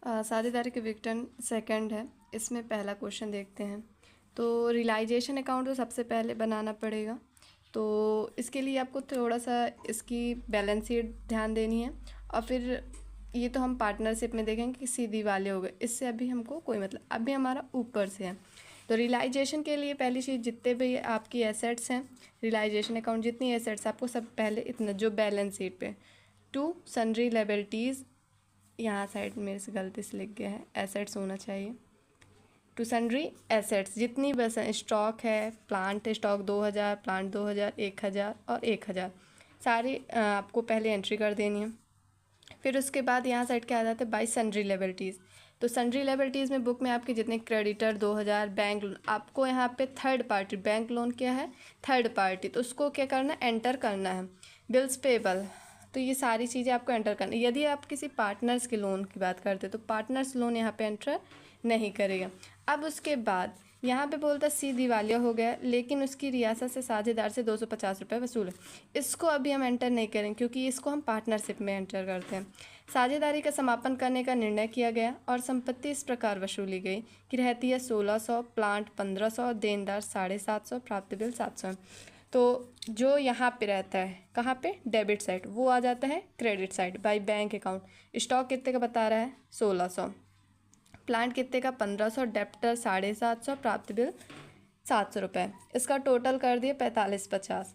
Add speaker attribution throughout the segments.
Speaker 1: साझेदारी के विघटन सेकंड है। इसमें पहला क्वेश्चन देखते हैं। तो रियलाइजेशन अकाउंट तो सबसे पहले बनाना पड़ेगा। तो इसके लिए आपको थोड़ा सा इसकी बैलेंस शीट ध्यान देनी है। और फिर ये तो हम पार्टनरशिप में देखेंगे कि सीधी वाले हो गए, इससे अभी हमको कोई मतलब, अभी हमारा ऊपर से है। तो रियलाइजेशन के लिए पहली चीज़, जितने भी आपकी एसेट्स हैं, रियलाइजेशन अकाउंट जितनी एसेट्स, आपको सब पहले इतना जो बैलेंस शीट पे टू सन्ड्री लायबिलिटीज़, यहाँ साइड मेरे से गलती से लिख गया है, एसेट्स होना चाहिए। टू सन्ड्री एसेट्स जितनी बस स्टॉक है, प्लांट स्टॉक 2000, प्लांट 2000, 1000 और 1000, सारी आपको पहले एंट्री कर देनी है। फिर उसके बाद यहाँ साइड क्या आ जाता है, बाई सन्ड्री लायबिलिटीज़। तो सन्ड्री लायबिलिटीज़ में बुक में आपके जितने क्रेडिटर 2000, बैंक लोन, आपको यहाँ पे थर्ड पार्टी, बैंक लोन क्या है, थर्ड पार्टी, तो उसको क्या करना है, एंटर करना है। बिल्स पेबल, तो ये सारी चीज़ें आपको एंटर करनी। यदि आप किसी पार्टनर्स के लोन की बात करते तो पार्टनर्स लोन यहाँ पे एंटर नहीं करेगा। अब उसके बाद यहाँ पे बोलता है सी दिवालिया हो गया, लेकिन उसकी रियासत से साझेदार से 250 रुपये वसूल है। इसको अभी हम एंटर नहीं करेंगे क्योंकि इसको हम पार्टनरशिप में एंटर करते हैं। साझेदारी का समापन करने का निर्णय किया गया और संपत्ति इस प्रकार वसूली गई कि रहती है 1600, प्लांट 1500, देनदार 750, प्राप्त बिल 700 है। तो जो यहाँ पे रहता है, कहाँ पे, डेबिट साइड, वो आ जाता है credit side by bank account. Stock कितने का बता रहा है, 1600, प्लांट कितने का, 1500, डेप्टर 750, प्राप्त बिल 700 रुपये। इसका टोटल कर दिए 45-50।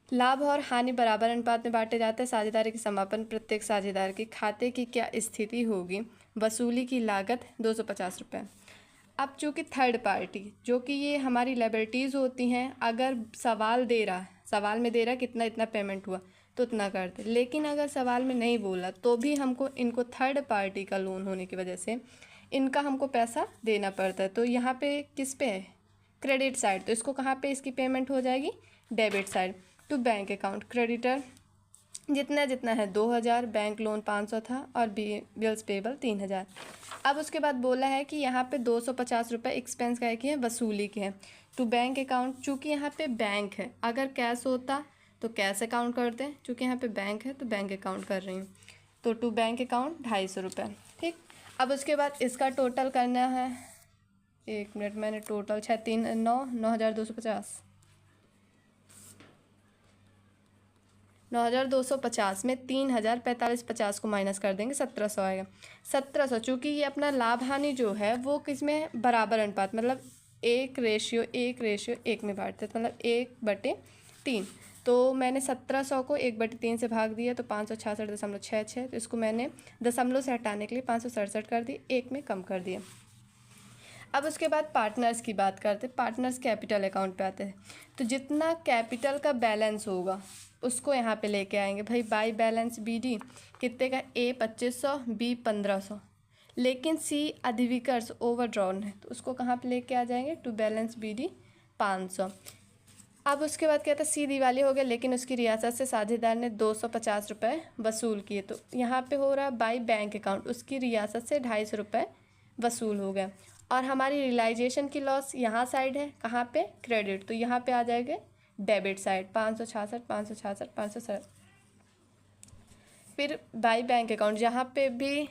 Speaker 1: लाभ और हानि बराबर अनुपात में बांटे जाते हैं। साझेदारी के समापन प्रत्येक साझेदार के खाते की क्या स्थिति होगी, वसूली की लागत 250 रुपये। अब चूँकि थर्ड पार्टी, जो कि ये हमारी लायबिलिटीज़ होती हैं, अगर सवाल दे रहा, सवाल में दे रहा कितना इतना पेमेंट हुआ तो उतना करते, लेकिन अगर सवाल में नहीं बोला तो भी हमको इनको थर्ड पार्टी का लोन होने की वजह से इनका हमको पैसा देना पड़ता है। तो यहाँ पे किस पे है, क्रेडिट साइड, तो इसको कहाँ पे इसकी पेमेंट हो जाएगी, debit side. To bank account, creditor जितना जितना है 2000, बैंक लोन 500 था और बिल्स पेबल 3000। अब उसके बाद बोला है कि यहाँ पे 250 रुपये एक्सपेंस का है, वसूली के हैं। टू बैंक अकाउंट, चूँकि यहाँ पे बैंक है, अगर कैश होता तो कैश अकाउंट करते हैं, चूँकि यहाँ पे बैंक है तो बैंक अकाउंट कर रही हूँ। तो टू बैंक अकाउंट 250 रुपये, ठीक। अब उसके बाद इसका टोटल करना है, 1 मिनट, मैंने टोटल 9,250 9,250 में 3,000 45-50 को माइनस कर देंगे, 1700 आएगा। 1700, चूँकि ये अपना लाभ हानि जो है वो किस में है, बराबर अनुपात, मतलब 1:1 में बांटते हैं, मतलब 1/3। तो मैंने 1700 को 1/3 से भाग दिया तो 566.66, तो इसको मैंने दशमलव से हटाने के लिए 567 कर दी, 1 में कम कर दिया। अब उसके बाद पार्टनर्स की बात करते हैं। पार्टनर्स कैपिटल अकाउंट पे आते हैं। तो जितना कैपिटल का बैलेंस होगा उसको यहाँ पे लेके आएंगे भाई, बाई बैलेंस BD कितने का, A 2500, B 1500, लेकिन C अधिविकर्ष ओवरड्रॉन है तो उसको कहाँ पे लेके आ जाएंगे, टू बैलेंस BD 500। अब उसके बाद क्या था, सी दिवाली हो गया, लेकिन उसकी रियासत से साझेदार ने 250 रुपये वसूल किए, तो यहाँ पे हो रहा बाई बैंक अकाउंट, उसकी रियासत से 250 रुपये वसूल हो गया। और हमारी रियलाइजेशन की लॉस यहाँ साइड है, कहाँ पे, क्रेडिट, तो यहाँ पे आ जाएगा डेबिट साइड, 566, 566, 567। फिर बाई बैंक अकाउंट, जहाँ पे भी,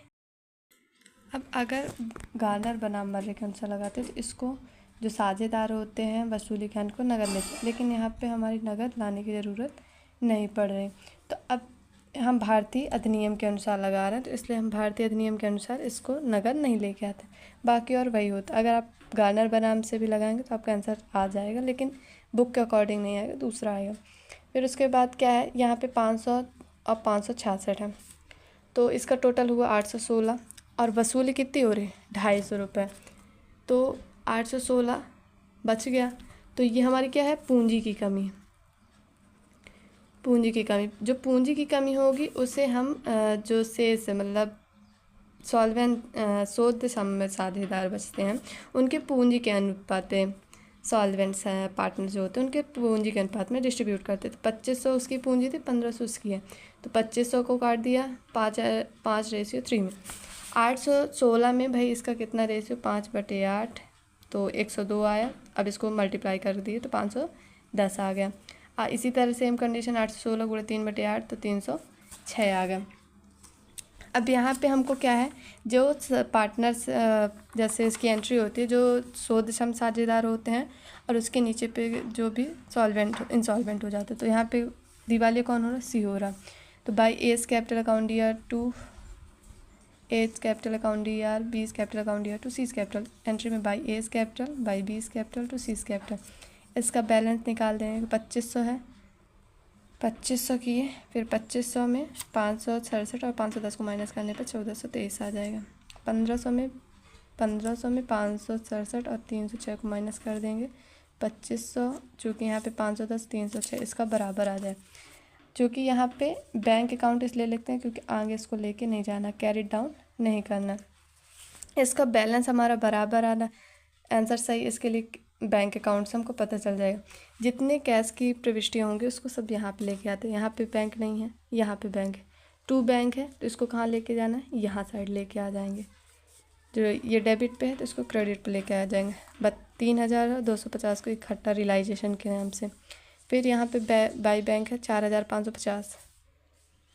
Speaker 1: अब अगर गार्नर बनाम मर्रे के अनुसार लगाते हैं तो इसको जो साझेदार होते हैं वसूली खान को नगद लेते, लेकिन यहाँ पे हमारी नगद लाने की ज़रूरत नहीं पड़ रही। तो अब हम भारतीय अधिनियम के अनुसार लगा रहे हैं, तो इसलिए हम भारतीय अधिनियम के अनुसार इसको नगद नहीं लेके आते, बाकी और वही होता। अगर आप गार्नर बनाम से भी लगाएंगे तो आपका आंसर आ जाएगा, लेकिन बुक के अकॉर्डिंग नहीं आएगा, दूसरा आएगा। फिर उसके बाद क्या है, यहाँ पे 500 और 566 है, तो इसका टोटल हुआ 816, और वसूली कितनी हो रही है, 250 रुपये, तो 816 बच गया। तो ये हमारी क्या है, पूंजी की कमी। पूंजी की कमी, जो पूंजी की कमी होगी उसे हम जो शेष मतलब शोध समय साझेदार बचते हैं उनके पूंजी के अनुपात में, सॉल्वेंट्स हैं पार्टनर जो होते हैं उनके पूंजी के अनुपात में डिस्ट्रीब्यूट करते थे। 2500 उसकी पूंजी थी, 1500 उसकी है, तो 2500 को काट दिया 5:3 में। 816 में भाई इसका कितना रेशियो, 5/8, तो 102 आया। अब इसको मल्टीप्लाई कर दिए तो 510 आ गया। इसी तरह सेम कंडीशन 816 × 3/8 तो 306 आ गया। अब यहाँ पे हमको क्या है, जो पार्टनर्स जैसे इसकी एंट्री होती है, जो शोध क्षम साझेदार होते हैं और उसके नीचे पे जो भी इंसॉल्वेंट हो जाते हैं, तो यहाँ पे दिवालिया कौन हो रहा है, सी हो रहा। तो by A's capital account year to A's capital account year, B's capital account year to C's capital, entry में by A's capital by B's capital to C's capital. इसका बैलेंस निकाल देंगे, 2500 है, 2500 किए, फिर 2500 में 567 और 510 को माइनस करने पर 1423 आ जाएगा। 1500 में 567 और 306 को माइनस कर देंगे, 2500 चूँकि यहाँ पे 510 306 इसका बराबर आ जाए। क्योंकि यहाँ पे बैंक अकाउंट इसलिए लिखते हैं क्योंकि आगे इसको लेके नहीं जाना, कैरी डाउन नहीं करना। इसका बैलेंस हमारा बराबर आना, आंसर सही। इसके लिए बैंक अकाउंट से हमको पता चल जाएगा। जितने कैश की प्रविष्टियाँ होंगी उसको सब यहाँ पे लेके आते हैं। यहाँ पे बैंक नहीं है, यहाँ पे बैंक है, 2 बैंक है तो इसको कहाँ लेके जाना है, यहाँ साइड लेके आ जाएंगे। जो ये डेबिट पे है तो इसको क्रेडिट पे लेके आ जाएंगे। 3250 को इकट्ठा रियलाइजेशन के नाम से। फिर यहाँ पे बाई बैंक है 4550,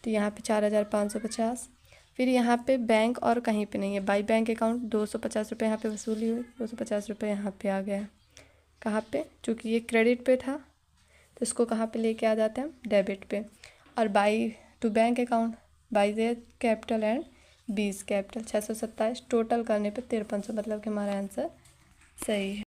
Speaker 1: तो यहाँ पे 4550। फिर यहाँ पे बैंक और कहीं पे नहीं है, बाई बैंक अकाउंट 250 रुपये यहाँ पे वसूली हुई, 250 रुपये यहाँ पे आ गया। कहाँ पे, चूँकि ये क्रेडिट पे था तो इसको कहाँ पे लेके आ जाते हैं, डेबिट पे। और by two bank account, by J capital and बीस कैपिटल 627, टोटल करने पे 5300, मतलब कि हमारा आंसर सही है।